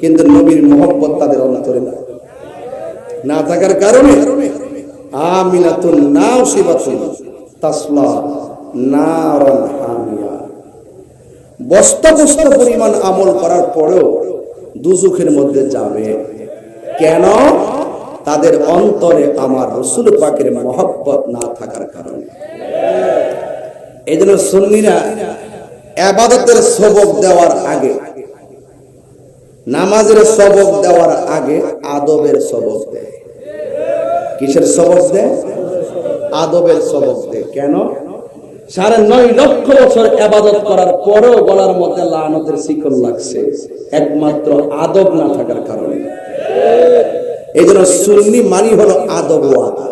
কিন্তু নবীর মহব্বত তাদের অন্তরে না থাকার কারণে আমিনাতুন নাসিবাতুন তাসলা নারান হামিয়া, বস্তা বস্তা পরিমাণ আমল করার পরেও দুজখের মধ্যে যাবে। কেন? তাদের অন্তরে আমার রাসূল পাকের মহব্বত না থাকার কারণে। এইজন্য সুন্নিরা ইবাদতের সবক দেওয়ার আগে, নামাজের সবক দেওয়ার আগে আদবের সবক দেয়। কিসের সবক দেয়? আদবের সবক দেয়। কেন? 9.5 লক্ষ বছর ইবাদত করার পরেও গলার মধ্যে লানতের শিকল লাগছে, একমাত্র আদব না থাকার কারণে। এইজন্য সুন্নি মানি হলো আদব ওয়ালা।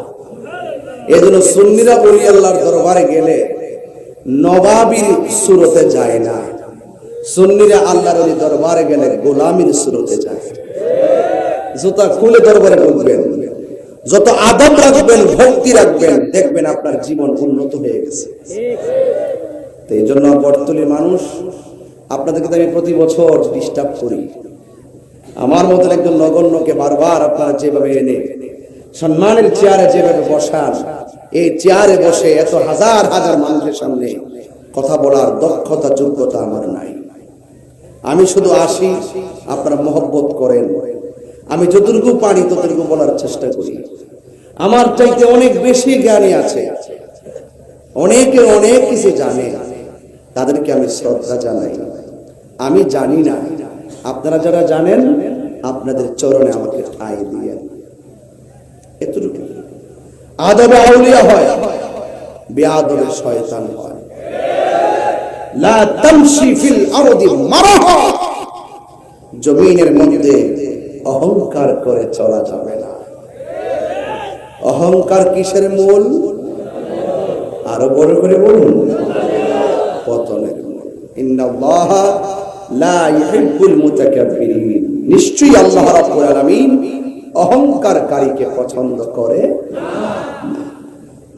এইজন্য সুন্নিরা ওলি আল্লাহর দরবারে গেলে নবাবীর সুরতে যায় না, সুন্নিরা আল্লাহর ওলি দরবারে গেলে গোলামীর সুরতে যায়। জুতা খুলে দরবারে ঢুকবেন, যত আদব রাখবেন, ভক্তি রাখবেন, দেখবেন আপনার জীবন উন্নত হয়ে গেছে। তো এই জন্য বটতলীর মানুষ, আপনাদেরকে তো আমি প্রতি বছর ডিস্টার্ব করি। আমার মতন একজন নগণ্যকে বারবার আপনারা যেভাবে এনে সম্মানের চেয়ারে যেভাবে বসান, এই চেয়ারে বসে এত হাজার হাজার মানুষের সামনে কথা বলার দক্ষতা যোগ্যতা আমার নাই। আমি শুধু আসি, আপনারা মহব্বত করেন, আমি যতটুকু পারি ততটুকু বলার চেষ্টা করি। আমার চাইতে অনেক বেশি জ্ঞানী আছে, অনেকে অনেক কিছু জানে, তাদেরকে আমি শ্রদ্ধা জানাই। আমি জানি না, আপনারা যারা জানেন আপনাদের চরণে আমাকে ঠাঁই দিয়েন। এতটুকু। আদবে আউলিয়া হয়, বেআদবে শয়তান হয়। লা তামশি ফিল আরদি মারাহা, জমিনের মধ্যে অহংকার করে চলা যাবে না। অহংকার কিসের মূল? আরো বড় করে বলুন, পতনের মূল। ইন্নাল্লাহা লা ইউহিব্বুল মুতাকাব্বিরিন, নিশ্চয়ই আল্লাহ রাব্বুল আলামিন অহংকারকারীকে পছন্দ করে না।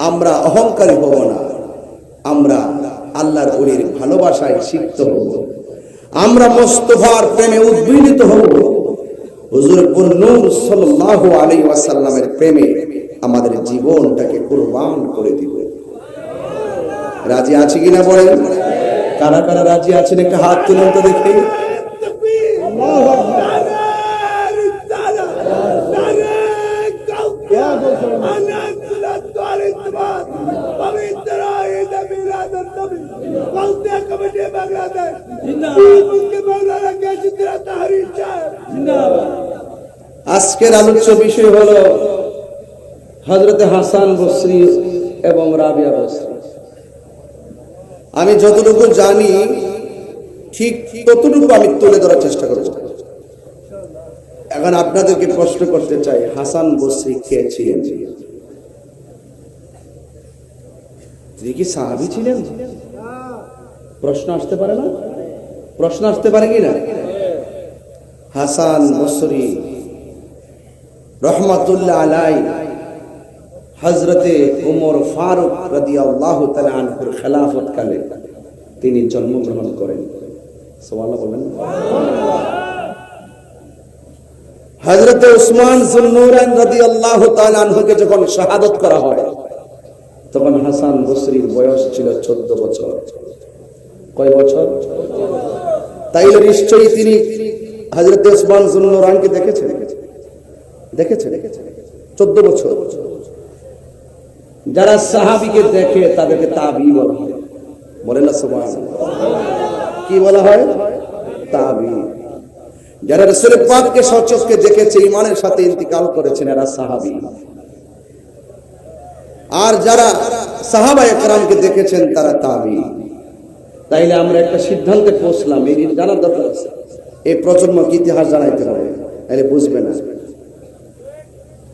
আমরা অহংকারী হব না, আমরা আল্লাহর ওলির ভালোবাসায় সিক্ত হব, আমরা মুস্তাফার প্রেমে উদ্বেলিত হব, হুজুর নূর সাল্লাল্লাহু আলাইহি ওয়াসাল্লামের প্রেমে আমাদের জীবনটাকে কুরবান করে দিব। রাজি আছে কিনা বলেন? কারা কারা রাজি আছেন একটা হাত তুলুন তো দেখি। আজকের আলোচ্য বিষয় হলো হযরত হাসান বসরি এবং রাবিয়া বসরি। আমি যতটুকু জানি ঠিক ততটুকু আমি তুলে ধরার চেষ্টা করব। এখন আপনাদেরকে প্রশ্ন করতে চাই, হাসান বসরি কে ছিলেন? তিনি কি সাহাবী ছিলেন? প্রশ্ন আসতে পারে না? প্রশ্ন আসতে পারে কি না? হাসান বসরি রহমাতুল্লাহ আলাইহি হযরতে ওমর ফারুক রাদিয়াল্লাহু তাআলা আনহুর খেলাফত কালে তিনি জন্মগ্রহণ করেন। সুবহানাল্লাহ বলেন। হযরতে উসমান যুন্নুরাইন রাদিয়াল্লাহু তাআলা আনহুকে যখন শাহাদাত করা হয়, তখন হাসান বসরির বয়স ছিল 14 বছর। কয় বছর? তাইলে নিশ্চয়ই তিনি হযরতে উসমান যুন্নুরাইনকে দেখেছেন। 14 বছর। যারা সাহাবীকে দেখে তাদেরকে তাবি বলা হয়। বলেন না সুবহানাল্লাহ। কি বলা হয়? তাবি। যারা রাসূল পাককে সচক্ষে দেখেছে, ঈমানের সাথে ইন্তিকাল করেছেন, এরা সাহাবী। আর যারা সাহাবায়ে কেরামকে দেখেছেন তারা তাবি। তাইলে আমরা একটা সিদ্ধান্তে পৌঁছলাম, এই জানার দরকার আছে। এই প্রজন্মকে ইতিহাস জানাইতে হবে, তাহলে বুঝবে না।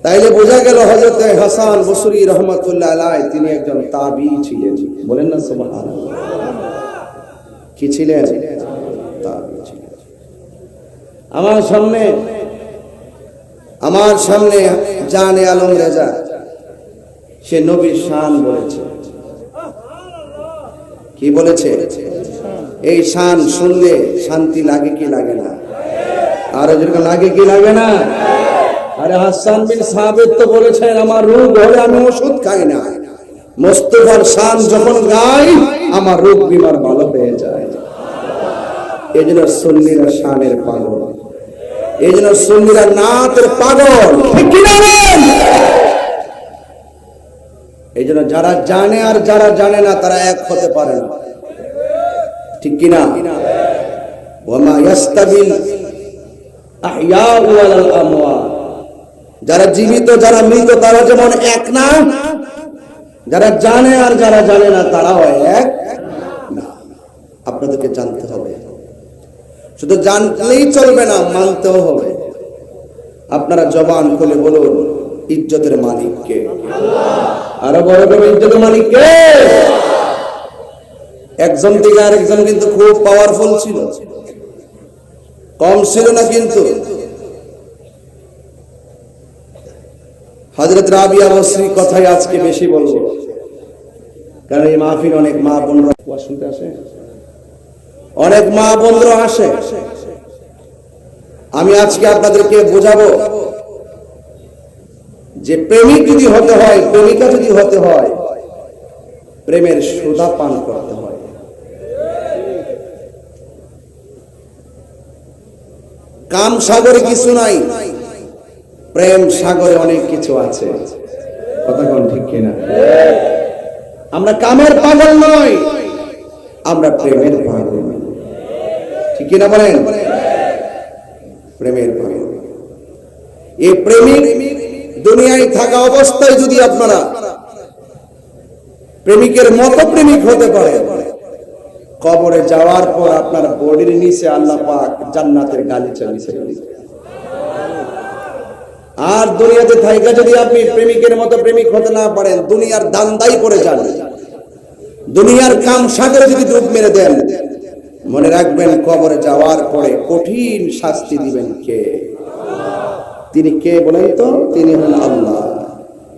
তাইলে বোঝা গেল হযরত হাসান বসরি রহমাতুল্লাহ আলাইহি তিনি একজন তাবি ছিলেন। বলেন না সুবহানাল্লাহ। কি ছিলেন? তাবি ছিলেন। আমার সামনে জানে আলম রেজা সে নবীর শান বলেছে। কি বলেছে? এই শান শুনলে শান্তি লাগে কি লাগে না? আর যেরকম লাগে কি লাগে না? আরে হাসান বিন সাবিত তো বলেছেন আমার রোগ হলে আমি ওষুধ খাই না, মুস্তাফার শান যখন গাই আমার রোগ বিমার ভালো হয়ে যায়। এই জন্য সুন্নিরা শানের পাগল, এই জন্য সুন্নিরা নাতের পাগল, ঠিক কি না? এই জন্য যারা জানে আর যারা জানে না তারা এক হতে পারে না, ঠিক কি না? ওয়ামা ইয়াস্তাবিল আহইয়া ওয়াল আমওয়াত, যারা জীবিত যারা মৃত তারা যেমন এক না, যারা জানে আর যারা জানে না তারাও এক না। আপনাদেরকে জানতে হবে, শুধু জানলেই চলবে না, মানতেও হবে। আপনারা জবান খুলে বলুন ইজ্জতের মালিক কে? আরো বড় করে ইজ্জতের মালিক কে? একজন থেকে আরেকজন কিন্তু খুব পাওয়ারফুল ছিল, কম ছিল না। কিন্তু হযরত রাবিয়া বসরি কথাই আজকে বেশি বলবো, কারণ এই মাহফিল অনেক মা বোনরা শুনতে আসে, অনেক মা বোনরা আসে। আমি আজকে আপনাদেরকে বোঝাবো যে প্রেমিক যদি হতে হয়, প্রেমিকা যদি হতে হয়, প্রেমের সুধা পান করতে হয়। কাম সাগরে কিছু নাই, প্রেম সাগরে অনেক কিছু আছে। কথা কোন ঠিক কিনা? আমরা কামের পাগল নই, আমরা প্রেমের পাগল, ঠিক কিনা বলেন? প্রেমের পাগল। এই প্রেমিক দুনিয়ায় থাকা অবস্থায় যদি আপনারা প্রেমিকের মতো প্রেমিক হতে পারে, কবরে যাওয়ার পর আপনার বডির নিচে আল্লাহ পাক জান্নাতের গালিচা বিছিয়ে দিবেন। আর দুনিয়াতে থাইকা যদি আপনি প্রেমিকের মতো প্রেমিক হতে না পারেন, দুনিয়ার দান্দাই করে যান, দুনিয়ার কাম সাগরে যদি ডুব মেরে দেন, মনে রাখবেন কবরে যাওয়ার পরে কঠিন শাস্তি দিবেন কে? তিনি কে বলেন তো? তিনি হলেন আল্লাহ।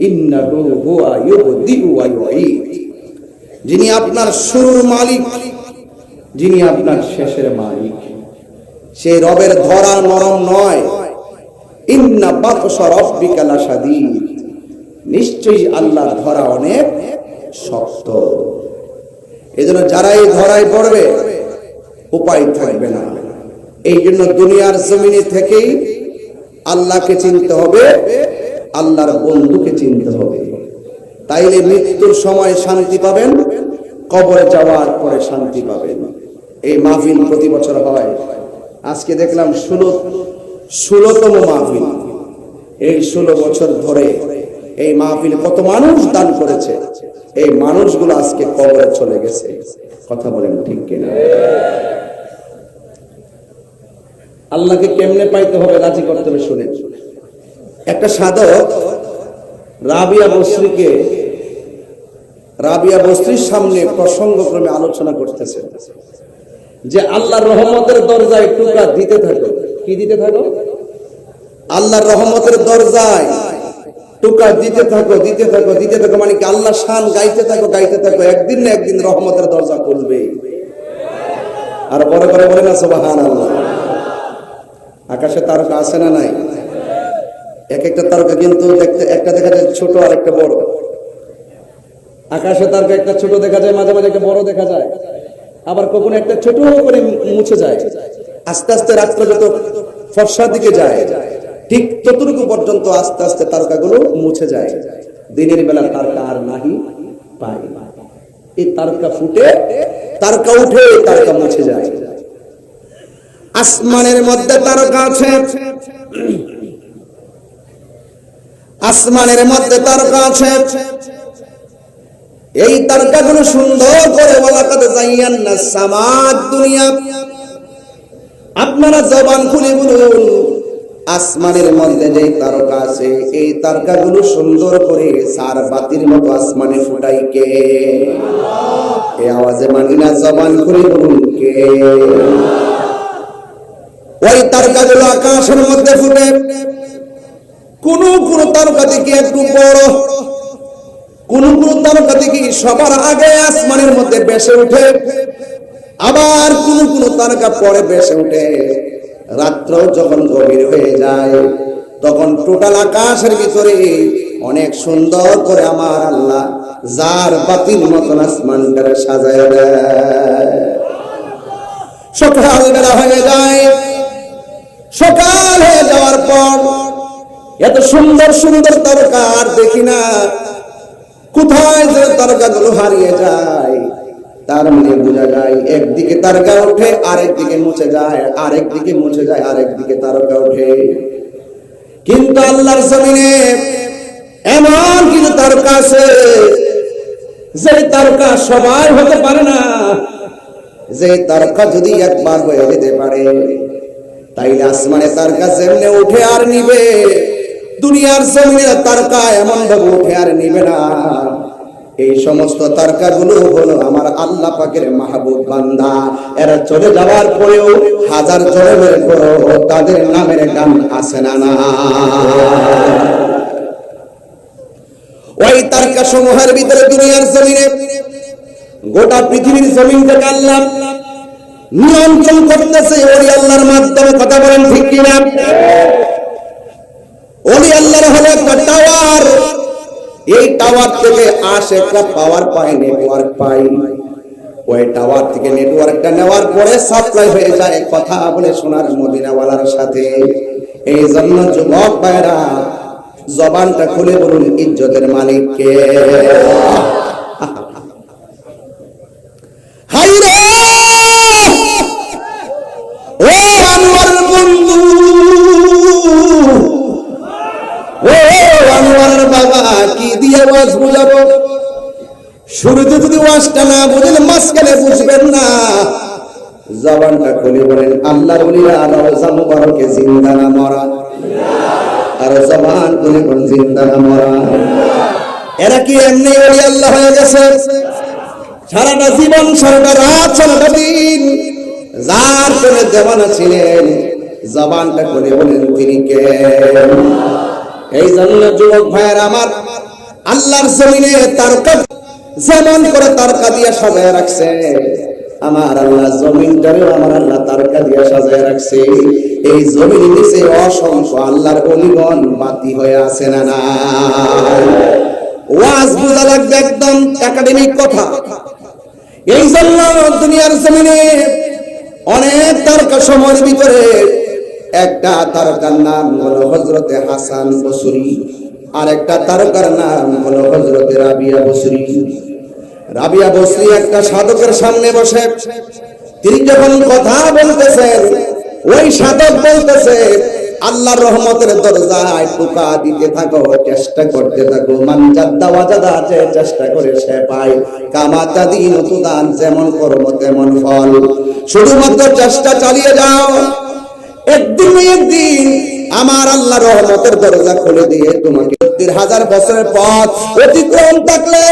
ইন্নাহু হুয়া ইউবদিউ ওয়া ইউঈদ, যিনি আপনার শুরুর মালিক, যিনি আপনার শেষের মালিক। সেই রবের ধরা নরম নয়। ইন্না বাতশা রাব্বিকা লাশাদীদ, নিশ্চয়ই আল্লাহর ধরা অনেক শক্ত। এজন্য যারা এই ধরায় পড়বে উপায় থাকবে না। এই জন্য দুনিয়ার জমিনে থেকেই আল্লাহকে চিনতে হবে, আল্লাহর বন্ধুকে চিনতে হবে। তাইলে মৃত্যুর সময় শান্তি পাবেন, কবরে যাওয়ার পরে শান্তি পাবেন। এই মাহফিল প্রতি বছর হয়। আজকে দেখলাম 16তম মাহফিল। এই 16 বছর ধরে এই মাহফিলে কত মানুষ দান করেছে, এই মানুষগুলো আজকে কবরে চলে গেছে। কথা বলেন ঠিক কিনা? আল্লাহকে কেমনে পাইতে হবে রাজি করতে হবে শুনে। একটা সাধক রাবিয়া বসরির সামনে প্রসঙ্গক্রমে আলোচনা করতেছে যে আল্লাহর রহমতের দরজায় টুকরা দিতে থাকো। কি দিতে থাকো? আল্লাহর রহমতের দরজায় টুকরা দিতে থাকো, দিতে থাকো, দিতে থাকো। মানে কি? আল্লাহ শান গাইতে থাকো, গাইতে থাকো, একদিন না একদিন রহমতের দরজা খুলবে। আর বড় করে বলে না সুবহানাল্লাহ। আকাশে তারকা আছে না নাই? এক একটা তারকা কিন্তু দেখতে একটা দেখা যায় ছোট আর একটা বড়। আকাশে তারকা একটা ছোট দেখা যায়, মাঝে মাঝে একটা বড় দেখা যায়, আবার কখনো একটা ছোট করে মুছে যায়। আস্তে আস্তে রাত্র যত ফর্সার দিকে যায়, ঠিক ততটুকু পর্যন্ত আস্তে আস্তে তারকাগুলো মুছে যায়। দিনের বেলা তারকা আর নাহি পাই। এই তারকা ফুটে, তারকা উঠে, তারকা মুছে যায়। আসমানের মধ্যে তারকা আছে, আসমানের মধ্যে তারকা আছে। এই তারকাগুলো সুন্দর করে ওয়ালাকাদ যায়্যানা সামাদ দুনিয়া। আপনারা জবান খুলে বলুন, আসমানের মধ্যে যে তারকা আছে, এই তারকাগুলো সুন্দর করে সার বাতির মতো আসমানে ফুটাই কে? এই আওয়াজে মানি না, জবান খুলে বলুন কে? ওই তারকাগুলো আকাশের মধ্যে ফুটে। কোন কোন তারকা থেকে একটু বড়, কোন কোন তারকা থেকে সবার আগে আসমানের মধ্যে ভেসে ওঠে, আবার কোন কোন তারকা পরে ভেসে ওঠে। রাত্র যখন গভীর হয়ে যায় তখন টোটাল আকাশের ভিতরে অনেক সুন্দর করে আমার আল্লাহ যার বাতির মতন আসমানটারে সাজায় দেয়। সকাল বেলা হয়ে যায়, সকাল হয়ে যাওয়ার পর এত সুন্দর সুন্দর তারকা আর দেখি না, কোথায় যে তারকাগুলো হারিয়ে যায়। তার মানে বোঝা যায় একদিকে তারকা ওঠে, আরেকদিকে মুছে যায়, আরেকদিকে মুছে যায়, আরেকদিকে তারকা ওঠে। কিন্তু আল্লাহর জমিনে এমন কিছু তারকা আছে যে তারকা সবাই হতে পারে না। যে তারকা যদি একবার হয়ে যেতে পারে তাইলে আসমানে তারকা যেমনে উঠে আর নিবে, দুনিয়ার জমিনে তারকা এমন ভাবে উঠে আর নিবে না। এই সমস্ত তারকাগুলো হলো আমার আল্লাহ পাকের মাহবুব বান্দা। এরা চলে যাওয়ার পরেও হাজার জন্মের পরেও তাদের নামের গান আছে না না? ওই তারকা সমূহের ভিতরে দুনিয়ার জমিনে গোটা পৃথিবীর জমিনটাকে আল্লাহ নিয়ন্ত্রণ করতেছে ওলি আল্লাহর মাধ্যমে। কথা বলেন ঠিক কিনা? ওলি আল্লাহর হলো একটা টাওয়ার, এই টাওয়ার থেকে একটা পাওয়ার পায়, নেটওয়ার্ক পায়। ওই টাওয়ার থেকে নেটওয়ার্কটা নেওয়ার পরে সাপ্লাই হয়ে যায় কথা বলে শোনার মদিনাওয়ালার সাথে। এই জন্য যুবক ভাইরা জবানটা খুলে বলুন ইজ্জতের মালিক কে? হাই রে ও আমার বন্ধু, ও আমার বাবা, কি দিয়ে ওয়াজ বুঝাবো? শুরুতে যদি ওয়াজটা না বুঝলে মাঝখানে বুঝবেন না। জবানটা খুলে বলেন আল্লাহর ওলিরা রওজা মুবারকে জিন্দা না মরা? আর জবান খুলে বলেন জিন্দা না মরা? এরা কি এমনি ওলি আল্লাহ হয়ে গেছে? সারাটা জীবন, সারাটা রাত, সারাটা দিন যার করে দেওয়ানা ছিলেন, জবানটা খুলে বলেন তিনি কে? এই জন্য যুবক ভাইয়ের আমার, আল্লাহর জমিনে তারকা যেমন করে তারকা দিয়ে সাজায় রাখছে, আমার আল্লাহ জমিনটারেও আমার আল্লাহ তারকা দিয়ে সাজায় রাখছে। এই জমিনের নিচে অসংখ্য আল্লাহর ওলিগণ বাতি হয়ে আছে না না? ওয়াজ বোঝা লাগবে একদম একাডেমিক কথা। এই জন্য দুনিয়ার জমিনে অনেক তারকা সময়ের ভিতরে একটা তারকার নাম হলো হযরতে হাসান বসরি, আর একটা তারকার নাম হলো হযরতে রাবিয়া বসরি। রাবিয়া বসরি একটা সাধকের সামনে বসে তিনি যখন কথা বলতেছেন, ওই সাধক বলতেছে আল্লাহর রহমতের দরজায় টোকা দিতে থাকো, চেষ্টা করতে থাকো, মান জাদ্দা ওয়াজাদা, যে চেষ্টা করে সে পায়, কামা তাদিনু তুদান, যেমন কর্ম তেমন ফল। শুধুমাত্র চেষ্টা চালিয়ে যাও, একদিন একদিন আমার আল্লাহ রহমতের দরজা খুলে দিয়ে তোমাকে 70,000 বছরের পথ অতিক্রম থাকলে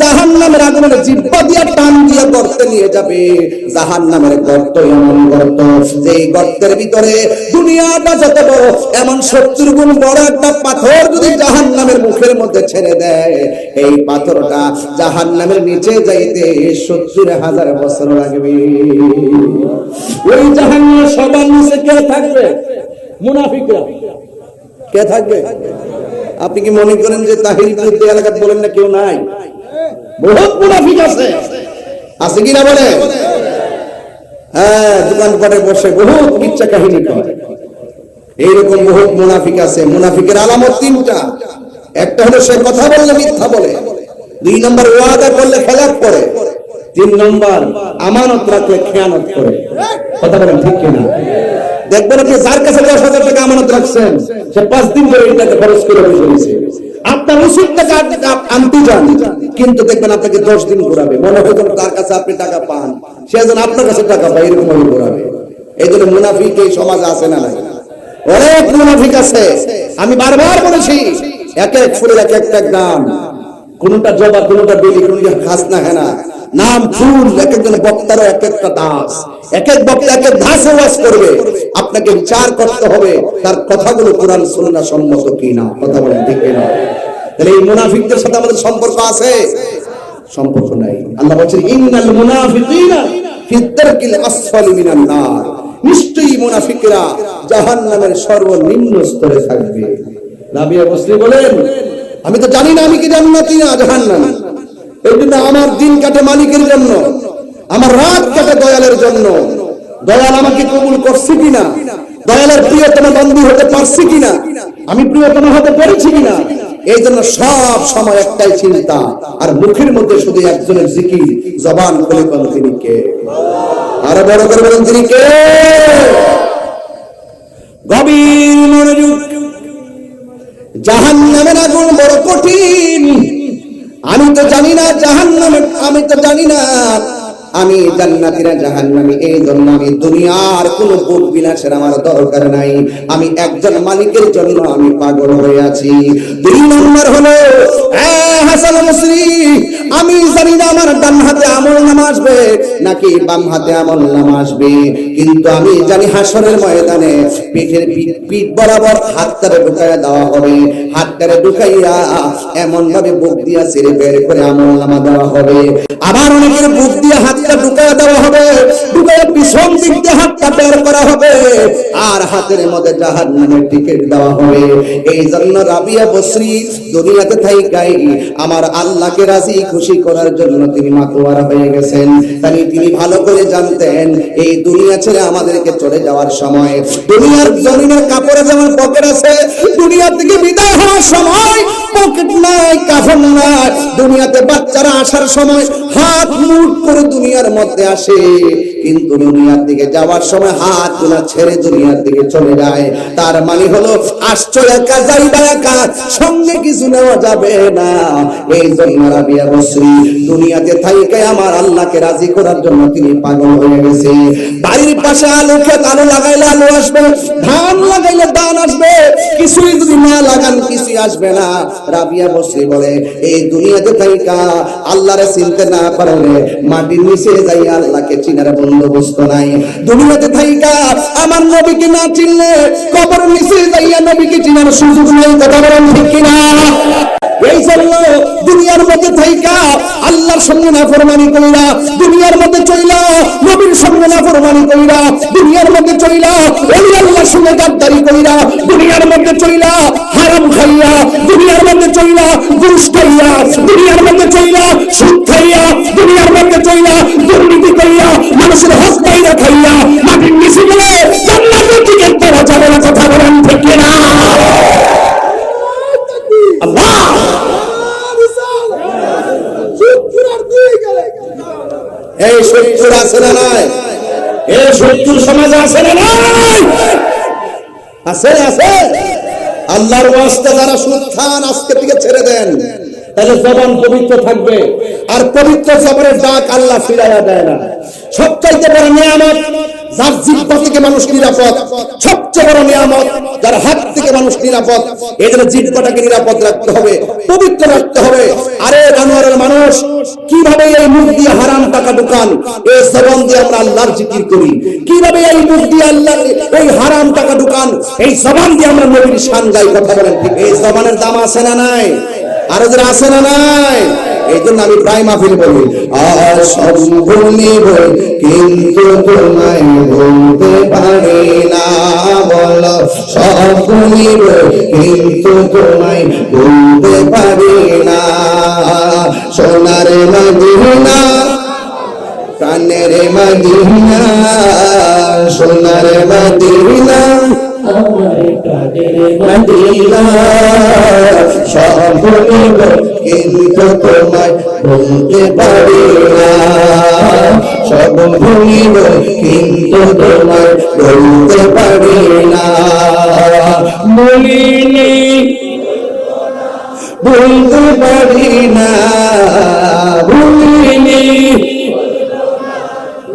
জাহান্নামের আগুনের জিহ্বা দিয়ে টান দিয়ে গর্তে নিয়ে যাবে। জাহান্নামের গর্ত এমন গর্ত, যেই গর্তের ভিতরে দুনিয়াটা যত বড়, এমন 70 গুণ বড় একটা পাথর যদি জাহান্নামের মুখের মধ্যে ছেড়ে দেয়, এই পাথরটা জাহান্নামের নিচে যাইতে 70,000 বছর লাগবে। ওই জাহান্নামের সবার নিচে কে থাকবে? মুনাফিকরা। কে থাকবে? আপনি কি মনে করেন যে তাহির বিরুদ্ধে এলাকাত বলেন না কেউ নাই? বহুত মুনাফিক আছে, আছে কিনা বলে? হ্যাঁ, দোকানপাটে বসে বহুত কিচ্ছা কাহিনী করে, এইরকম বহুত মুনাফিক আছে। মুনাফিকের আলামত 3টা। একটা হলো সে কথা বললে মিথ্যা বলে, 2 নম্বর ওয়াদা করলে খেলাফ করে, 3 নম্বর আমানত রাখলে খেয়ানত করে। কথা বলেন ঠিক কিনা? দেখবেন আপনি যার কাছে 10,000 টাকা আমানত রাখছেন, সে 5 দিন ধরে এটাকে খরচ করে বসে। আপনার উচিত টাকা আনতে যান, কিন্তু দেখবেন আপনাকে 10 দিন ঘোরাবে। মনে হয় যেন তার কাছে আপনি টাকা পান, সে যেন আপনার কাছে টাকা পায়, এরকম ভাবে ঘোরাবে। এই জন্য মুনাফিক এই সমাজে আছে না নাই? অনেক মুনাফিক আছে। আমি বারবার বলেছি, এক এক ফুলের এক একটা দাম, কোনটা জবা, কোনটা বেলি, কোনটা খাসনা হেনা, নাম ফুল, এক একজন বক্তারও এক একটা দাস, এক এক বক্তা এক এক ধাঁচে ওয়াজ করবে। আপনাকে বিচার করতে হবে তার কথাগুলো কোরআন সুন্নাহ সম্মত কিনা। কথা বলেন ঠিক কিনা? তাহলে এই মুনাফিকদের সাথে আমাদের সম্পর্ক আছে? সম্পর্ক নাই। আল্লাহ বলেন ইন্নাল মুনাফিকিনা ফি দারকিল আসফালি মিনান নার, নিশ্চয়ই মুনাফিকরা জাহান্নামের সর্বনিম্ন স্তরে থাকবে। রাবিয়া বসরি বলেন, আমি তো জানি না আমি কি জান্নাতি না জাহান্নামী, এই জন্য আমার দিন কাটে মালিকের জন্য, আমার রাত কাটে দয়ালের জন্য। দয়াল আমাকে কবুল করছে কিনা, দয়ালের প্রিয়তম বন্ধু হতে পারছি কিনা, আমি প্রিয়তম হতে পেরেছি কিনা, এই জন্য সব সময় একটাই চিন্তা, আর মুখের মধ্যে শুধু একজনের জিকির, জবান খুলে বলেন তিনি কে, আরো বড় করে বলেন তিনি কে। গভীর মনোযোগ। জাহান্নামের আগুন বড় কঠিন। আমি তো জানি না জাহান্নামে, আমি তো জানি না আমি জান্নাতি না জাহান্নামী, এই জন্য আমি দুনিয়ার কোনো ভোগ বিলাসের আমার দরকার নাই, আমি একজন মালিকের জন্য আমি পাগল হয়ে আছি। 2 নম্বর হলো হাসান বসরি, আমি জানি না আমার ডান হাতে আমলনামা আসবে নাকি বাম হাতে আমলনামা আসবে, কিন্তু আমি জানি হাসরের ময়দানে পিঠের পিঠ বরাবর হাতটারে ঢুকাইয়া দেওয়া হবে, হাতটারে ঢুকাইয়া এমন ভাবে বুক দিয়া ছিঁড়ে বের করে আমলনামা দেওয়া হবে। আবার অনেকের বুক দিয়ে হাতটা ঢুকাইয়া দেওয়া হবে, ঢুকাইয়া পিছন দিক দিয়ে হাতটা বের করা হবে, আর হাতের মধ্যে জাহান্নামের টিকিট দেওয়া হবে। এই জন্য রাবিয়া বসরি দুনিয়াতে থাইকাই আমার আল্লাহকে রাজি খুশি করার জন্য তিনি মাতোয়ারা হয়ে গেছেন। তাই তিনি ভালো করে জানতেন এই দুনিয়া ছেড়ে আমাদেরকে চলে যাওয়ার সময়, দুনিয়ার জমিনের কাপড়ে যেমন পকেট আছে, দুনিয়া থেকে বিদায় হওয়ার সময় পকেট নাই, কাফন নাই। দুনিয়াতে বাচ্চারা আসার সময় হাত মুঠ করে দুনিয়ার মধ্যে আসে, কিন্তু দুনিয়ার দিকে যাওয়ার সময় হাত গুলা ছেড়ে দুনিয়ার দিকে চলে যায়। তার মানে হলো আসছো একা, যাইবা একা, সঙ্গে কিছু নেওয়া যাবে না। এই জন্য রাবিয়া বসরি দুনিয়াতে থাইকে আমার আল্লাহকে রাজি করার জন্য তিনি পাগল হয়ে গেছে। বাড়ির পাশে আলু ক্ষেত, আলু লাগাইলে আলু আসবে, ধান লাগাইলে ধান আসবে, কিছুই যদি না লাগান কিছুই আসবে না। রাবিয়া বসরি বলে এই দুনিয়াতে থাইকা আল্লাহরে চিনতে না পারলে মাটির নিচে যাই আল্লাহকে চিনার বন্দোবস্ত নাই। দুনিয়াতে থাইকা আমার নবীকে না চিনলে কবর নিচে যাইয়া নবীকে চিনার সুযোগ নাই। কথা বলেন ঠিক কিনা? এই জন্য দুনিয়ার মধ্যে থাইকা আল্লাহর সঙ্গে নাফরমানি কইরা, দুনিয়ার মধ্যে চইলা নবীর সঙ্গে নাফরমানি কইরা, দুনিয়ার মধ্যে চইলা ওই আল্লাহর সঙ্গে গাদ্দারি কইরা, দুনিয়ার মধ্যে চইলা হারাম খাইয়া, দুনিয়ার মধ্যে চইলা ঘুষ খাইয়া, দুনিয়ার মধ্যে চইলা সুদ খাইয়া, দুনিয়ার মধ্যে চইলা দুর্নীতি কইয়া, মানুষের হক পাইয়া খাইয়া মাটির নিচে গেলে জান্নাতের টিকিট পাওয়া যাবে না। কথা বলেন ঠিক কিনা? আল্লাহ এই শত্রুর আছে না নাই? এই শত্রুর সমাজে আছে না নাই? আছে, আছে। আল্লাহর ওয়াস্তে যারা সুদ খান আজকে থেকে ছেড়ে দেন, তাহলে জবান পবিত্র থাকবে। আর পবিত্র জবানের ডাক আল্লাহ ফিরাইয়া দেয় না। সবচাইতে বড় নিয়ামত যার জিহ্বা থেকে মানুষ নিরাপদ, সবচেয়ে বড় নিয়ামত যার হাত থেকে মানুষ নিরাপদ। এই জন্য জিহ্বাটাকে নিরাপদ রাখতে হবে, পবিত্র রাখতে হবে। আরে জানোয়ারের মানুষ কিভাবে এই মুখ দিয়ে হারাম টাকা ঢুকান, এই জবান দিয়ে আমরা আল্লাহর জিকির করি, কিভাবে এই মুখ দিয়ে আল্লাহ এই হারাম টাকা ঢুকান, এই জবান দিয়ে আমরা নবীর শান গাই। কথা বলেন ঠিক? এই জবানের দাম আছে না নাই? আরো যারা আছে না নাই? এই জন্য আমি প্রায় মাহফিল বলি, আর সব ভুলিব কিন্তু তোমায় বলতে পারি না। বলো সব ভুলিব কিন্তু তোমায় বলতে পারি না। সোনার মদিনা, প্রাণের মদিনা, সোনার মদিনা, মদিনা, সব ভুলিব কিন্তু তোমায় বলতে পারি না। সব ভুলিব কিন্তু তোমায় বলতে পারি না। বলিনি বলতে পারি না, বলিনি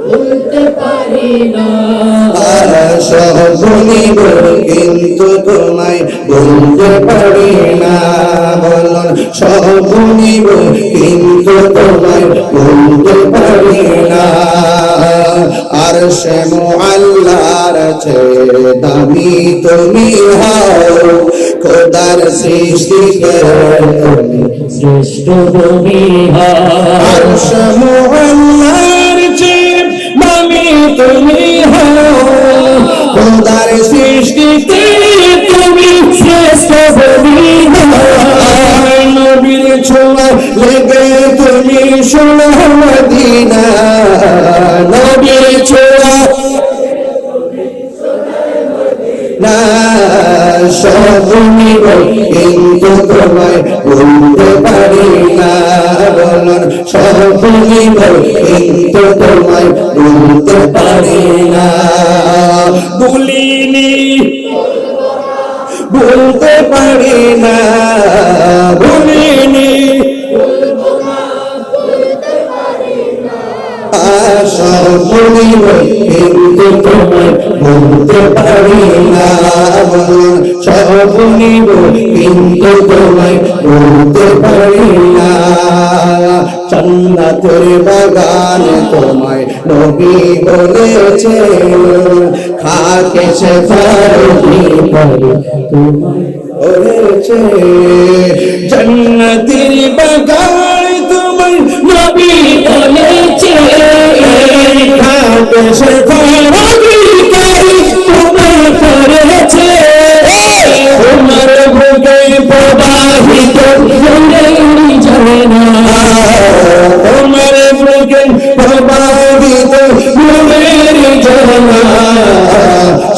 বলতে পারি না। সব ভুলিব কিন্তু তোমায় বলতে পারি না। বলুন সব ভুলিব কিন্তু তোমায় বলতে পারি না। আর সে আল্লাহর চেয়ে দামি তুমি হও, খোদার সৃষ্টি তুমি শ্রেষ্ঠ তুমি হও। আর সে আল্লাহর চেয়ে দামি তুমি হও খোদার সৃষ্টিতে তুমি শ্রেষ্ঠ বলি নবীর ছোঁয়া লেগে তুমি সোনা মদিনা নবীর ছোঁয়া না সব নিব কিন্তু তোমায় ভুলতে পারি না বলুন সব নিব কিন্তু তোমায় ভুলতে পারি না ভুলিনি ভুলতে পারি না ভুলিনি সব নিব কিন্তু তোমায় ভুলতে পারি না সব নিব কিন্তু তোমায় ভুলতে পারি না জান্নাতের বাগান তোমায় নবী বলেছে খাকে সে ফারুকি পরে তোমায় বলেছে জান্নাতের বাগান তোমায় নবী বলেছে খাকে সে ফারুকি পরে তোমায় করেছে তোমার বুকে প্রবাহিত ঝরনা তোমার বুকে প্রবাহিত ঝরনা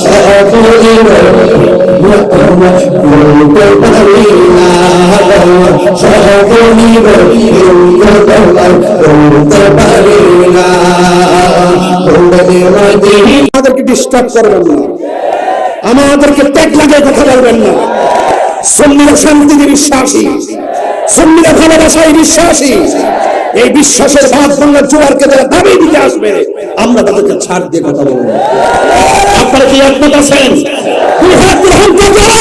সব বলতে পারি না সব বলতে পারি না আমাদেরকে ডিস্টার্ব করবেন না আমাদেরকে ত্যাগ লাগিয়ে কথা বলবেন না সুন্নিরা শান্তিতে বিশ্বাসী সুন্নিরা ভালোবাসায় বিশ্বাসী এই বিশ্বাসের বাদ বাংলার জোয়ারকে যারা দাবি দিতে আসবে আমরা তাদেরকে ছাড় দিয়ে কথা বলবো আপনারা কি একমত আছেন দুই হাত গ্রহণ করতে হবে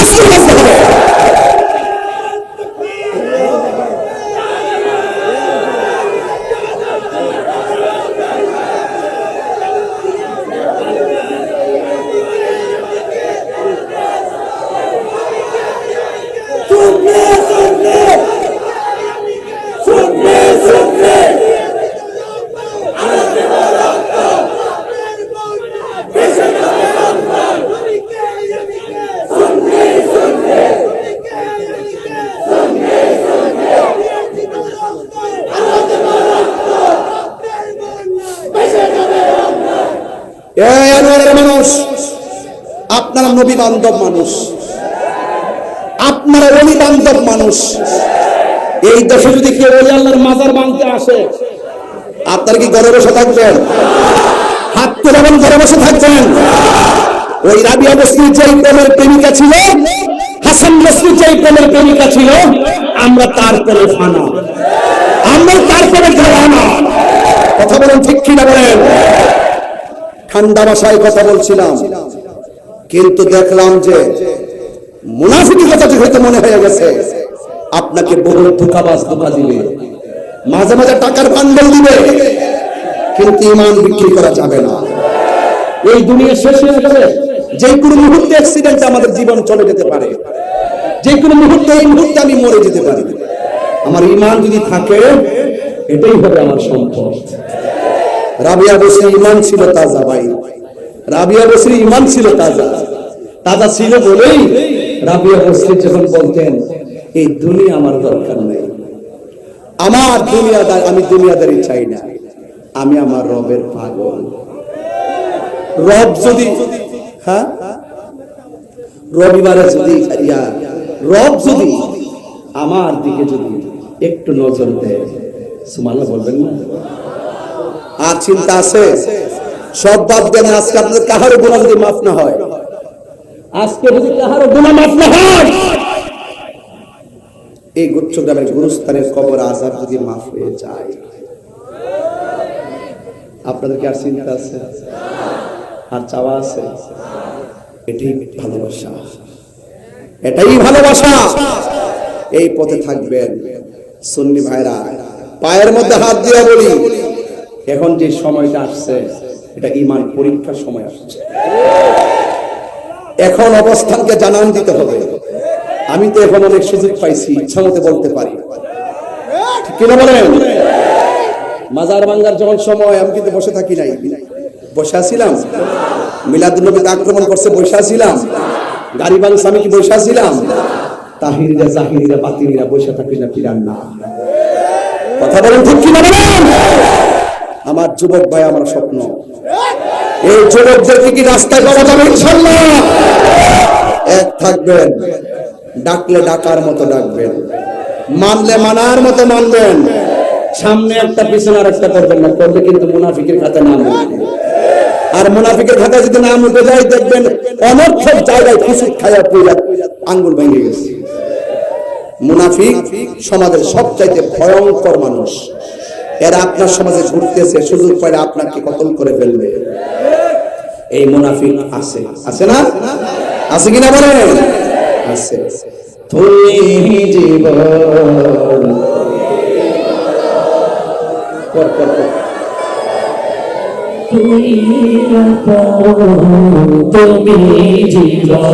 মানুষ আপনারা নবী বান্ধব মানুষ আপনারা ওলি বান্ধব মানুষ এই দেশে যদি কেউ ওলি আল্লাহর মাজার বাঁধতে আসে আপনারা কি ঘরে বসে থাকবেন হাত তুলবেন ঘরে বসে থাকবেন ওই রাবিয়া বস্তির যেই প্রেমের প্রেমিকা ছিল হাসান বস্তির যেই প্রেমের প্রেমিকা ছিল আমরা তার প্রেমে ফানা আমরা তার প্রেমে ঘরানা কথা বলেন ঠিক কিনা বলেন ঠান্ডা ভাষায় কথা বলছিলাম কিন্তু দেখলাম যে মুনাফিকি কথাটি হয়তো মনে হয়ে গেছে আপনাকে বহু ধোঁকাবাজ ধোঁকা দিবে মাঝে মাঝে টাকার বান্ডেল দিবে কিন্তু ঈমান বিক্রি করা যাবে না এই দুনিয়া শেষ হয়ে যাবে যে কোনো মুহূর্তে অ্যাক্সিডেন্টে আমাদের জীবন চলে যেতে পারে যে কোনো মুহূর্তে এই মুহূর্তে আমি মরে যেতে পারি আমার ঈমান যদি থাকে এটাই হবে আমার সম্পদ রাবিয়া বসরি ঈমান ছিল তাজা ভাই রাবিয়া বসরি ঈমান ছিল তাজা তাজা ছিল বলেই রাবিয়া বসরি যখন বলতেন এই দুনিয়া আমার দরকার নেই আমার দুনিয়াদার আমি দুনিয়াদারি চাই না আমি আমার রবের পাগল রব যদি হ্যাঁ রবিবারে যদি রব যদি আমার দিকে যদি একটু নজর দেয় সুবহানাল্লাহ বলবেন না আর চিন্তা আছে সব বাদ দেন আজকে আপনাদের কাহারও গুনাহ যদি মাফ না হয় আজকে যদি কাহারও গুনাহ মাফ না হয় এই গুচ্ছগ্রামের গুরুস্থানের কবর আযাব যদি মাফ হয়ে যায় আপনাদের কি আর চিন্তা আছে আর চাওয়া আছে এটাই ভালোবাসা এটাই ভালোবাসা এই পথে থাকবেন সুন্নি ভাইরা পায়ের মধ্যে হাত দিয়ে বলি এখন যে সময়টা আসছে এটা ঈমান পরীক্ষার সময় আসছে এখন অবস্থানকে জানান দিতে হবে আমি তো এখন অনেক সুযোগ পাইছি ইচ্ছা মতো বলতে পারি ঠিক কিনা বলেন মাজার ভাঙ্গার যখন সময় আমি কিন্তু বসে থাকি নাই বসে ছিলাম? মিলাদুন নবীতে আক্রমণ করছে, বসে ছিলাম? গাড়ি ভাঙছে, আমি কি বসে ছিলাম? তাহিরিরা জাহিরিরা বাতিনিরা বসে থাকি না, ফিরান না। কথা বলেন ঠিক কি না বলেন? আমার যুবক ভাই, আমার স্বপ্ন এই যুবকদেরকে কি রাস্তায় পাওয়া যাবে ইনশাআল্লাহ? এক থাকবেন, ডাকলে ডাকার মতো ডাকবেন, মানলে মানার মতো মানবেন। সামনে একটা পিছনে আর একটা করবেন না, করলে কিন্তু মুনাফিকের খাতে নাম উঠবে। আর মুনাফিকের খাতে যদি নাম উঠে যায়, দেখবেন অনর্থক জায়গায় খুশি খায়া পুরা আঙ্গুল ভেঙে গেছে। মুনাফিক সমাজের সবচাইতে ভয়ঙ্কর মানুষ। এরা আপনার সমাজে ঘুরতেছে, সুযোগ পাইলে আপনাকে কতল করে ফেলবে। এই মুনাফিক আছে, আছে না? আছে কিনা বলেন? আছে। তুমি জীবন তুমি জীবন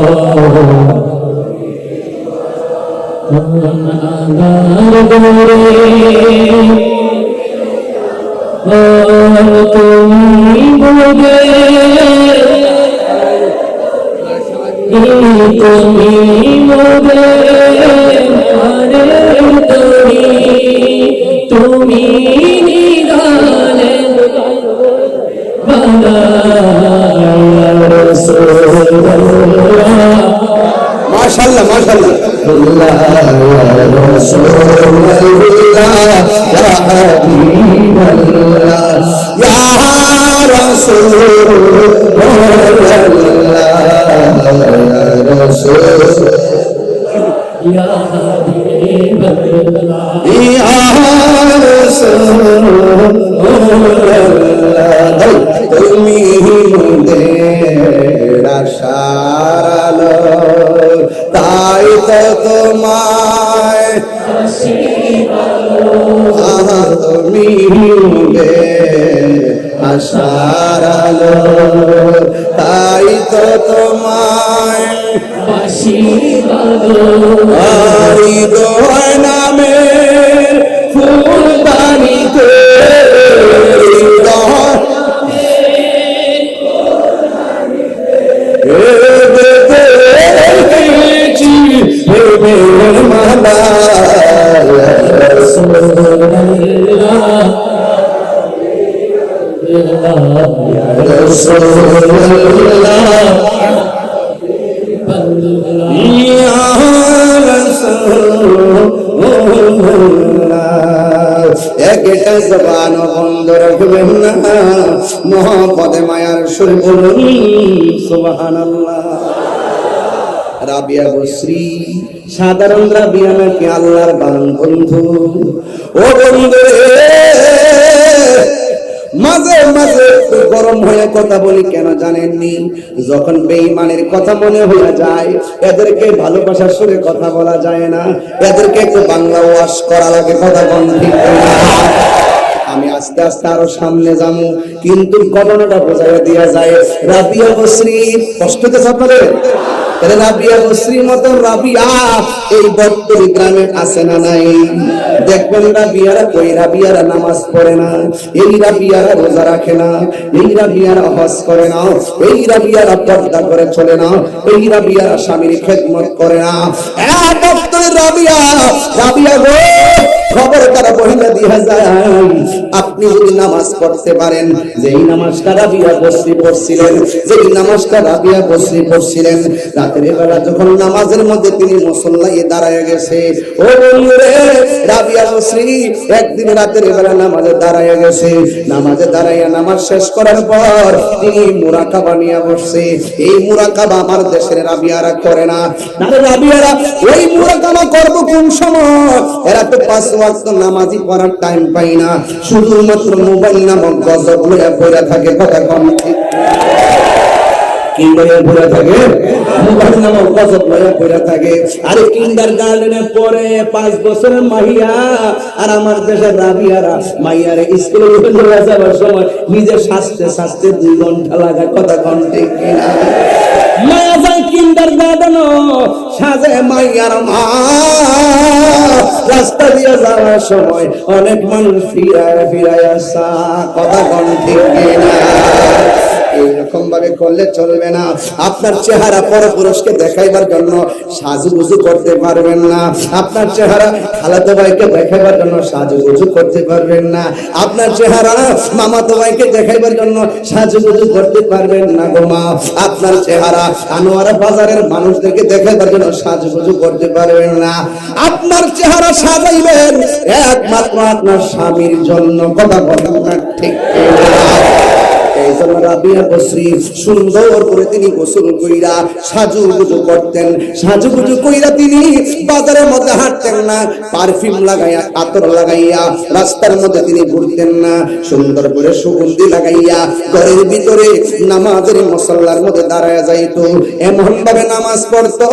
তুমি বুঝে তুমি বুঝে তুমি নিদানে মাশাআল্লাহ মাশাআল্লাহ। তুমি আশার আলো, তাই তো তোমায় তুমি আশার আলো, তাই তো তোমায় হৃদয় নামে ফুলদানিতে একটা জবান বন্ধ রাখবেন না, মোহাম্মদে মায়ার সুরে বলুন সুবহানাল্লাহ। রাবিয়া বসরি সাধারণ রাবিয়া নাকি আল্লাহর বন্ধু? ও বন্ধু মাঝে মাঝে গরম হয়ে কথা বলি কেন জানেননি? যখন বেঈমানের কথা মনে হয়ে যায়, এদেরকে ভালোবাসার সুরে কথা বলা যায় না, এদেরকে একটু বাংলা ওয়াশ করা লাগে। কথা বল ঠিক না? আমি আস্তে আস্তে আরো সামনে যাবো, কিন্তু ঘটনাটা বোঝাইয়া দিয়া যায়। রাবিয়া বসরি কষ্ট হতেছে আপনাদের? রাবিয়া বসরির মতন রাবিয়া এই বটতলী গ্রামে আছে না নাই? দেখবেন রাবিয়ারা কই রাবিয়ারা নামাজ পড়ে না, এই রাবিয়ারা রোজা রাখে না, এই রাবিয়ারা হজ করে না, এই রাবিয়ারা পর্দা করে চলে না, এই রাবিয়ারা স্বামীর খেদমত করে না। বটতলীর রাবিয়া, রাবিয়া গো খবর তারা বহিলা দিয়া যায়। আপনি যদি নামাজ পড়তে পারেন, যেই নামাজটা রাবিয়া বসরি পড়ছিলেন, যেই নামাজটা রাবিয়া বসরি পড়ছিলেন, রাতের বেলা যখন নামাজের মধ্যে তিনি মুসল্লায় দাঁড়ায় গেছে, ও বন্ধুরে রাবিয়া বসরি একদিন রাতের বেলা নামাজে দাঁড়ায় গেছে। নামাজে দাঁড়াইয়া নামাজ শেষ করার পর তিনি মুরাকাবা নিয়ে বসছে। এই মুরাকাবা আমার দেশের রাবিয়ারা করে না। তাহলে রাবিয়ারা ওই মুরাকাবা করবো কোন সময়? এরা তো 5 ওয়াক্ত নামাজই পড়ার টাইম পাই না, শুধুমাত্র মোবাইল নামক গজব লইয়া পড়ে থাকে। কথা কম কি লইয়া পড়ে থাকে? মোবাইল নামক গজব লইয়া পড়ে থাকে। আরে কিন্ডারগার্টেনে পড়ে 5 বছরের মাইয়া, আর আমার দেশের রাবিয়ারা মাইয়ারে স্কুলে লইয়া যাওয়ার সময় নিজে সাজতে সাজতে 2 ঘন্টা লাগে। কথা কম ঠিক কিনা? মায়া যায় কিন্ডারগার্টেন, সাজে মাইয়ার মা, রাস্তা দিয়ে যাওয়ার সময় অনেক মানুষ ফিরায় ফিরায় আসা। কথা কম ঠিক কিনা? এইরকম ভাবে করলে চলবে না। আপনার চেহারা পরপুরুষকে দেখাইবার জন্য সাজুগুজু করতে পারবেন না। আপনার চেহারা খালাতো ভাইকে দেখাইবার জন্য সাজুগুজু করতে পারবেন না। আপনার চেহারা মামাতো ভাইকে দেখাইবার জন্য সাজুগুজু করতে পারবেন না গো মা। আপনার চেহারা আনোয়ারা বাজারের মানুষদেরকে দেখাইবার জন্য সাজুগুজু করতে পারবেন না। আপনার চেহারা সাজাইবেন একমাত্র আপনার স্বামীর জন্য। কথা বলেন না ঠিক কিনা? এই জন্য রাবিয়া বসরি সুন্দর করে তিনি গোসল কইরা সাজুগুজু করতেন। সাজুগুজু কইরা তিনি বাজারের মধ্যে হাঁটতেন না, পারফিউম লাগাইয়া আতর লাগাইয়া রাস্তার মধ্যে তিনি ঘুরতেন না। সুন্দর করে সুগন্ধি লাগাইয়া ঘরের ভিতরে নামাজের মুসাল্লার মধ্যে দাঁড়ায়া যাইত। এমন ভাবে নামাজ পড়তো,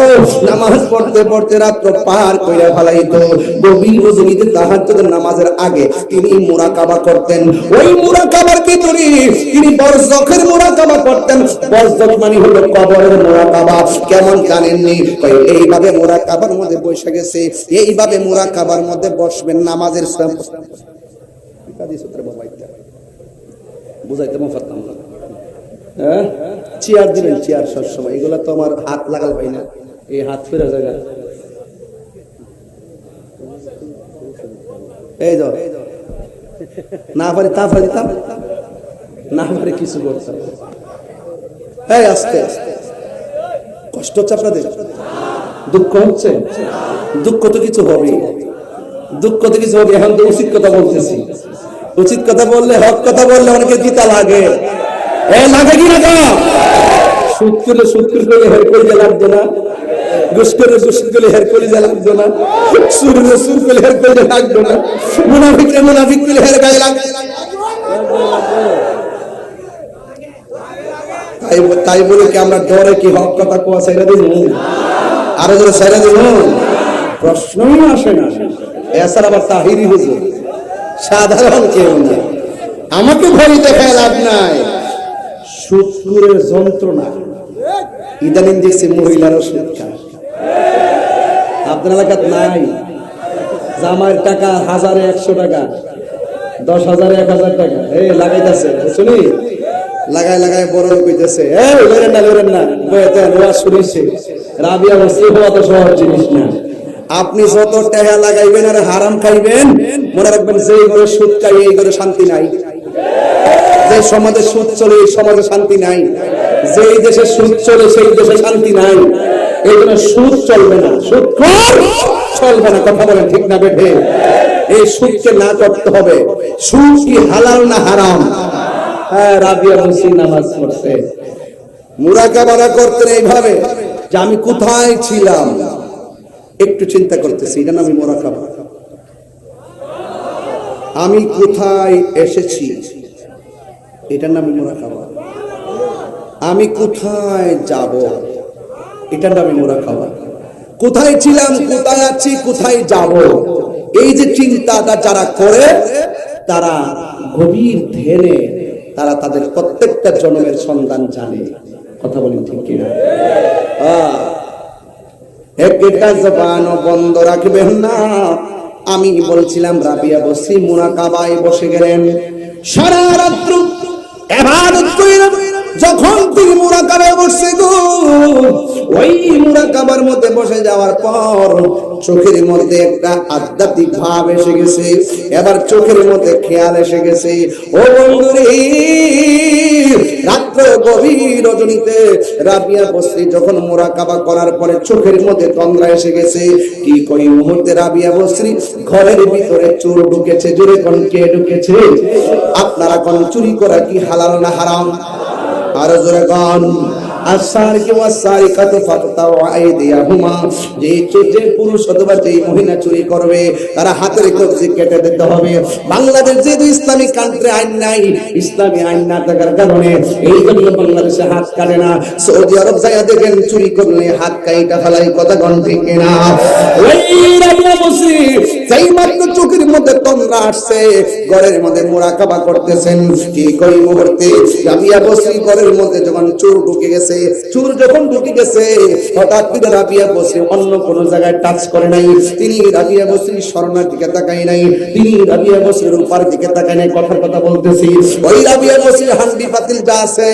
নামাজ পড়তে পড়তে রাত্র পার কইরা ফেলাইতো। গভীর রজনীতে তাহাজ্জুদের নামাজের আগে তিনি মুরাকাবা করতেন। ওই মুরাকাবার ভিতরে তিনি বরজখের মুরাকাবা করতেন। বরজখ মানে হলো কবরের মুরাকাবা। কেমন জানেননি? এইভাবে মুরাকাবার মধ্যে বসে গেছে, এইভাবে মুরাকাবার মধ্যে বসবেন নামাজের বুঝাইতে পারতাম না। হ্যাঁ, চেয়ার দিবেন, চেয়ার সবসময়। এগুলা তো আমার হাত লাগাল পাই না, এই হাত ফেরা জায়গা। এই তো না পারি তা পারি, না পারে কিছু করতে। এই আস্তে আস্তে কষ্ট হচ্ছে আপনাদের? দুঃখ হচ্ছে? দুঃখ তো কিছু হবে, দুঃখ তো কিছু হবে। এখন তো উচিত কথা বলতেছি। উচিত কথা বললে, হক কথা বললে অনেকে জিতা লাগে। লাগে কি না? সুদ করলে সুদ করলে হের করে লাগতো না, ঘুষ করে ঘুষ করলে হের করে লাগতো না, সুর করলে হের করে লাগতো না, মুনাফিক করলে হের গায়ে লাগতো। তাই বলে কি আমরা ডরে কি হক কথা কোয়া সাইরা দিব? আরো যদি সাইরা দিব প্রশ্নই আসে না। এছাড়া আবার তাহিরি হুজুর সাধারণ কেউ না। আমাকে ভয় দেখায় লাভ নাই। সুদখোরের যন্ত্রণা ইদানিং দেখছি মহিলারও সুদ খায়। আপনার এলাকাত নাই? জামাইয়ের টাকা 1000-100 টাকা, 10,000 1000 টাকা লাগাইতেছে, শুনি লাগায় লাগায় বড় লোক হইতেছে। রাবিয়া বসরি হওয়া তো সহজ জিনিস না। আপনি যত টাকা লাগাইবেন আর হারাম খাইবেন, মনে রাখবেন যে ঘরে সুদ খাই এই ঘরে শান্তি নাই। যে সমাজে সুদ চলে এই সমাজে শান্তি নাই। যে দেশে সুদ চলে সেই দেশে শান্তি নাই। এই জন্য সুদ চলবে না, সুদ চলবে না। কথা বলেন ঠিক না বেঠে? এই সুদকে না করতে হবে। সুদ কি হালাল না হারাম? হ্যাঁ, রাবিয়া বসরি নামাজ পড়ছে, মুরাকাবা করতেন এইভাবে যে আমি কোথায় ছিলাম একটু চিন্তা করতেছি। এটা নামই মুরাকাবা। আমি কোথায় এসেছি এটার নামই মুরাকাবা। আমি কোথায় যাব এটার নামই মুরাকাবা। কোথায় ছিলাম, কোথায় আছি, কোথায় যাব, এই যে চিন্তাটা যারা করে তারা গভীর ধ্যানে তারা তাদের প্রত্যেকটা জন্মের সন্ধান জানে। কথা বলেন ঠিক কিনা? একটা জবানও বন্ধ রাখবেন না। আমি বলছিলাম রাবিয়া বসরি মুরাকাবায় বসে গেলেন। সারা রাত্র ইবাদত কইরা যখন তিনি মুরাকাবায় বসে গো, ওই মুরাকাবার মধ্যে বসে যাওয়ার পর চোখের মধ্যে একটা আধ্যাত্মিক ভাব এসে গেছে। এবার চোখের মধ্যে খেয়াল এসে গেছে, ও বন্ধুরে, রাত্র গভীর রজনীতে রাবিয়া বসরি যখন মুরাকাবা করার পরে চোখের মধ্যে তন্দ্রা এসে গেছে। কি কই মুহূর্তে রাবিয়া বসরি ঘরের ভিতরে চোর ঢুকেছে। জোরে কোন কে ঢুকেছে? আপনারা কোন চুরি করা কি হালাল না হারাম? আর জোরে গান যে পুরুষ অথবা যে মহিলা চুরি করবে তারা হাতের কবজি কেটে দিতে হবে। বাংলাদেশ যেহেতু ইসলামিক কান্ট্রি, আইন নাই, ইসলামী আইন না থাকার কারণে এই জন্য বাংলাদেশে হাত কাটে না। সৌদি আরব যাইয়া দেখেন চুরি করলে হাত কাইটা ফেলাই। কথা কোন ঠিক না? সেই মাত্র চোখের মধ্যে তন্দ্রা আসছে, ঘরের মধ্যে মুরাকাবা করতেছেন। কি কই মুহূর্তে রাবিয়া বসরি ঘরের মধ্যে যখন চোর ঢুকে গেছে, চোর যখন ঢুকে গেছে হঠাৎ করে রাবিয়া বসরি অন্য কোন জায়গায় টাচ করে নাই, তিনি রাবিয়া বসরি স্বর্ণের দিকে তাকায় নাই, তিনি রাবিয়া বসরির উপর দিকে তাকায় নাই। কথার কথা বলতেছি, ওই রাবিয়া বসরির হান্ডি পাতিল যা আছে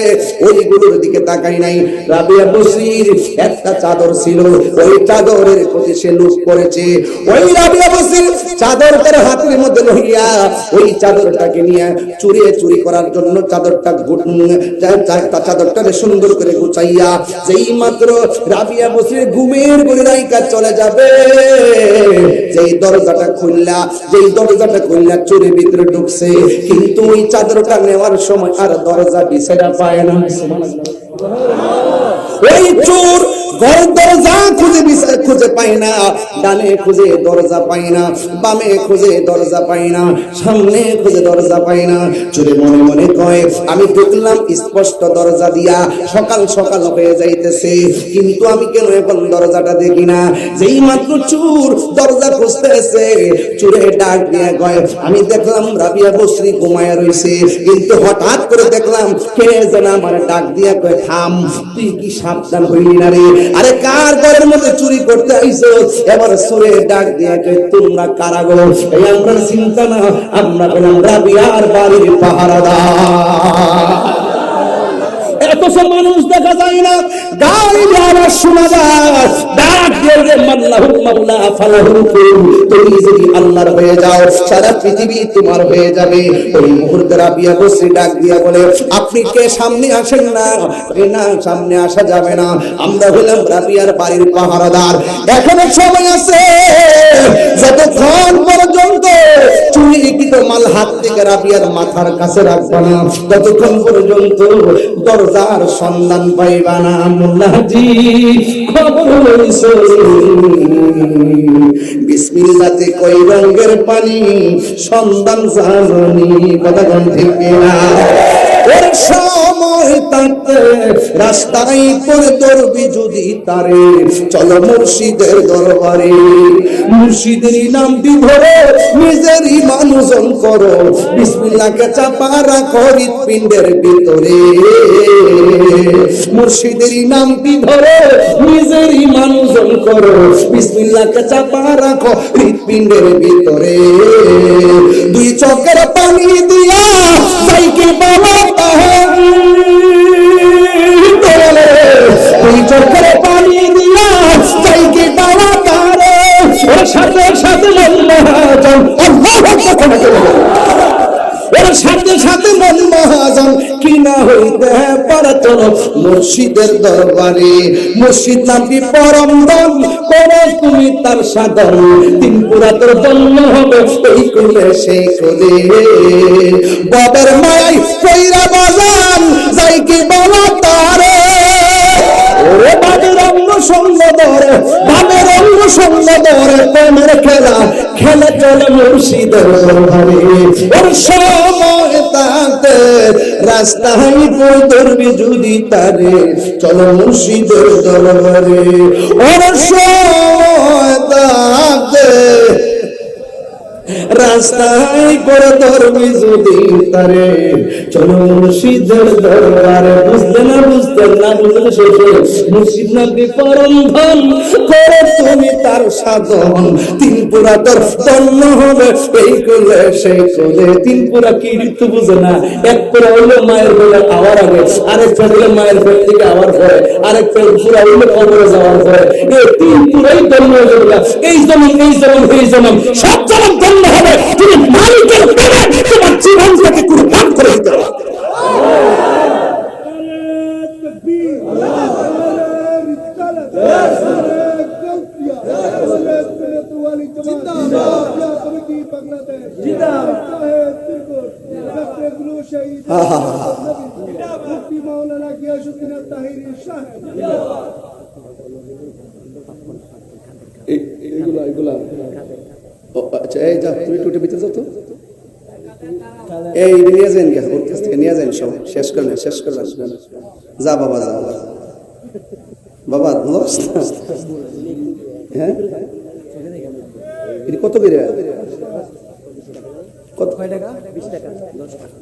ওইগুলোর দিকে তাকায় নাই। রাবিয়া বসরির একটা চাদর ছিল, ওই চাদরের প্রতি সে লুক করেছে। ওই রাবিয়া বসরির চাদর তার হাতের মধ্যে লইয়া ওই চাদরটাকে নিয়ে চুরি করার জন্য চাদরটাকে সুন্দর করে গুছাইয়া যেই মাত্র রাবিয়া বসরির ঘুমের গড়িরাইকা চলে যাবে, যেই দরজাটা খুললা চুরির ভিতরে ঢুকছে, কিন্তু ওই চাদরটা নেওয়ার সময় আর দরজা বিছানা পায় না। ওই চোর দরজা খুঁজে পায় না, ডানে খুঁজে দরজা পায় না, বামে খুঁজে দরজা পায় না, সামনে খুঁজে দরজা পায় না। চোরে মনে মনে কয় আমি ঢুকলাম স্পষ্ট দরজা দিয়া, সকাল সকাল হয়ে যাইতেছে, কিন্তু আমি কেন এখন দরজাটা দেখি না। যেই মাত্র চোর দরজা খুঁজতেছে, চোরে ডাক দিয়ে কয় আমি দেখলাম রাবিয়া বসরি ঘুমায়া রইছে, কিন্তু হঠাৎ করে দেখলাম কে যেন আমার ডাক দিয়া কয় থাম, তুই কি সাবধান হইলি না রে? আরে কার ঘরের মধ্যে চুরি করতে আইছো? এবার চোরে ডাক দিয়া কয় তোমরা কারা গো? এই আমরা চিন্তা না, আমরা বললাম রাবিয়ার বাড়ির পাহারাদার। এত মানুষ দেখা যায় না, গাড়ি আওয়াজ শোনা যায়, ডাক দিয়ে রে মাল্লাহু মাওলা ফালাহু, তুমি যদি আল্লাহর হয়ে যাও সারা পৃথিবী তোমার হয়ে যাবে। ওই মুহূর্তে রাবিয়া বসরি ডাক দিয়া বলে আপনি কে, সামনে আসেন না। না সামনে আসা যাবে না, আমরা হলাম রাবিয়ার বাড়ির পাহারাদার, এখনো সময় আছে, যতক্ষণ পর্যন্ত চুরিকৃত মাল হাত থেকে রাবিয়ার মাথার কাছে রাখবা না, ততক্ষণ পর্যন্ত দরজার সন্ধান পাইবা না। মোল্লাজি খবর হইছে বিসমিল্লাতে কই রঙের পানি সন্ধান জানি, কথা কোন ঠিক না? ওর সময় তাতে রাস্তায় পড়ে দরবি যদি তারে, চলো মুর্শিদের দরবারে, মুর্শিদের নামটি ধরে নিজেরই মানুষজন করো, বিসমিল্লাহকে চাপা রাখো হৃৎপিণ্ডের ভিতরে, মুর্শিদের নামটি ধরে নিজেরই মানুষজন করো, বিসমিল্লাহকে চাপা রাখো হৃৎপিণ্ডের ভিতরে, দুই চোখের পানি দিয়া সাইকেল বাবা তুই চোখের পানি দিয়া সাইকেল বাবা তারে, ওর সাথে সাথে মহাজন ওর সাথে সাথে মন মহাজন কিনা হইতে পারত মুর্শিদের দরবারে, মুর্শিদ নামটি পরম ধন করো তুমি তার সাধন, তিন পুরা তোর জন্ম হবে এই কুলে সেই কুলে, বাবার মায় কইরা বাজান যাই কি বলো তারে, ওরে বাবার অঙ্গ সঙ্গ ধরে, বাবার অঙ্গ সঙ্গ ধরে প্রেমের খেলা খেলে চলে মুর্শিদের দরবারে, ওর সময় তাতে রাস্তায় পড়ে ধরবি যদি তারে, চলো মুর্শিদের দরবারে, ওর সময় তাতে রাস্তায় পড়ে ধরবি যদি তারে, চলো মুর্শিদের দরবারে। বুঝলেন না, বুঝতেন না, বুঝলে শেষে মুর্শিদ নামটি পরম ধন করে তুমি তার সাধন, তিন পুরা তোর ধন্য হবে এই কোলে সেই কোলে। তিন পুরা কি ঋতু বুঝে না, এক পুরা হইলো মায়ের কোলে আওয়ার আগে, আরেক হইলো মায়ের পেট থেকে আওয়ার পরে, আরেক পুরা হইলো কবরে যাওয়ার পরে, এই তিন পুরাই ধন্য হয়ে যাবে। এই জনম এই জনম এই জনম সব জনম ধন্য হবে, তুমি মালিকের প্রেমে তোমার জীবনটাকে কুরবান করে দিতে হবে। আচ্ছা এই যা তুমি টুটে ভিতরে যাও তো, এই নিয়ে যান কে ওর কাছ থেকে নিয়ে যান, সব শেষ করলেন যা বাবা যা বাবা দোষ। হ্যাঁ কত করে কত টাকা? 20 টাকা 10 টাকা।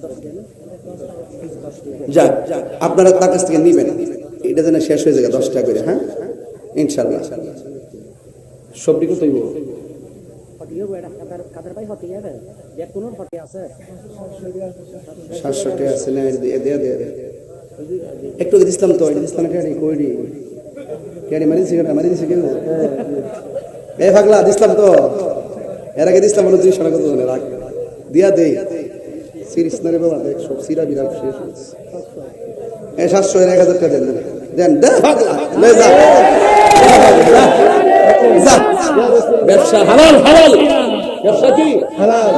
যাক আপনারা তার কাছ থেকে নিবেন। এটা যেন শেষ হয়ে যায় 10 টাকা করে, হ্যাঁ ইনশাআল্লাহ। সবটি কত হইব? 700 টাকা আছে না? দে একটু দিছিলাম তো, দিছিলাম এটা কইডি কেডি মারিছি কেন? এ পাগলা দিছিলাম তো, এর আগে দিছিলাম 200 টাকা কত রাখ দিয়া দেই। সিরিজ না রে বাবা, দেখ সব সিরা বিরাট শেষ হচ্ছে। 700 এর 1000 টাকা দেন দে পাগলা, লে যা যা। ব্যবসা হালাল, হালাল ব্যবসা কি হালাল,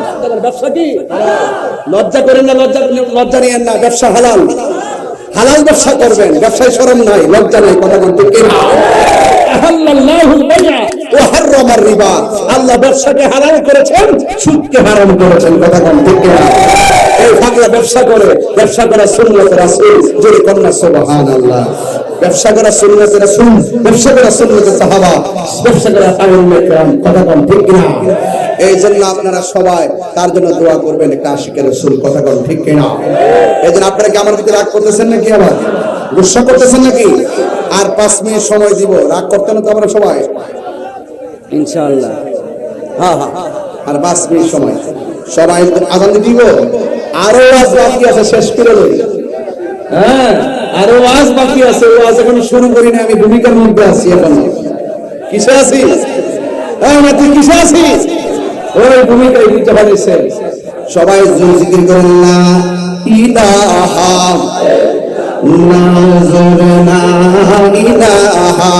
ব্যবসা কি হালাল। লজ্জা করেন না, লজ্জা নিয়েন না, ব্যবসা হালাল, হালাল ব্যবসা করবেন, ব্যবসায় শরম নাই, লজ্জা নাই, কথা বলতে কি না। আহাল্লাল্লাহুল বাই'a ওয়া হাররামার রিবা, আল্লাহ ব্যবসাকে হারাম করেছেন, সুদকে হারাম করেছেন, কথা বলতে কি না। এই পাগলা ব্যবসা করে, ব্যবসা করা সুন্নাতে রাসূল, যদি কন্যা সুবহানাল্লাহ। ব্যবসা করা সুন্নাতে রাসূল, ব্যবসা করা সুন্নাতে সাহাবা, ব্যবসা করা আইয়ুল কিরাম, কথা বল ঠিক কি না। এই জন্য আপনারা সবাই তার জন্য দোয়া করবেন, একটা আশিকের রাসূল, কথা বল ঠিক কি না। এই জন্য আপনারা কি আমার প্রতি রাগ করতেছেন নাকি, আবার গুসা করতেছেন নাকি? আর 5 মিনিট সময় দিব, রাগ করতে না তো আমরা সবাই ইনশাআল্লাহ। হ্যাঁ হ্যাঁ, আর 5 মিনিট সময়, সবাই আজান দিব। আরো ওয়াজ বাকি আছে, শেষ করে লই। হ্যাঁ আরো ওয়াজ বাকি আছে, ওয়াজ এখন শুরু করি না, আমি ভূমিকার মধ্যে আছি এখনো। কিসে আছি? হ্যাঁ না, তুই কিসে আছিস? ওই ভূমিকায় দিতে পারিস। সবাই জিকির করেন না ইলাহা, নাজর না ইলাহা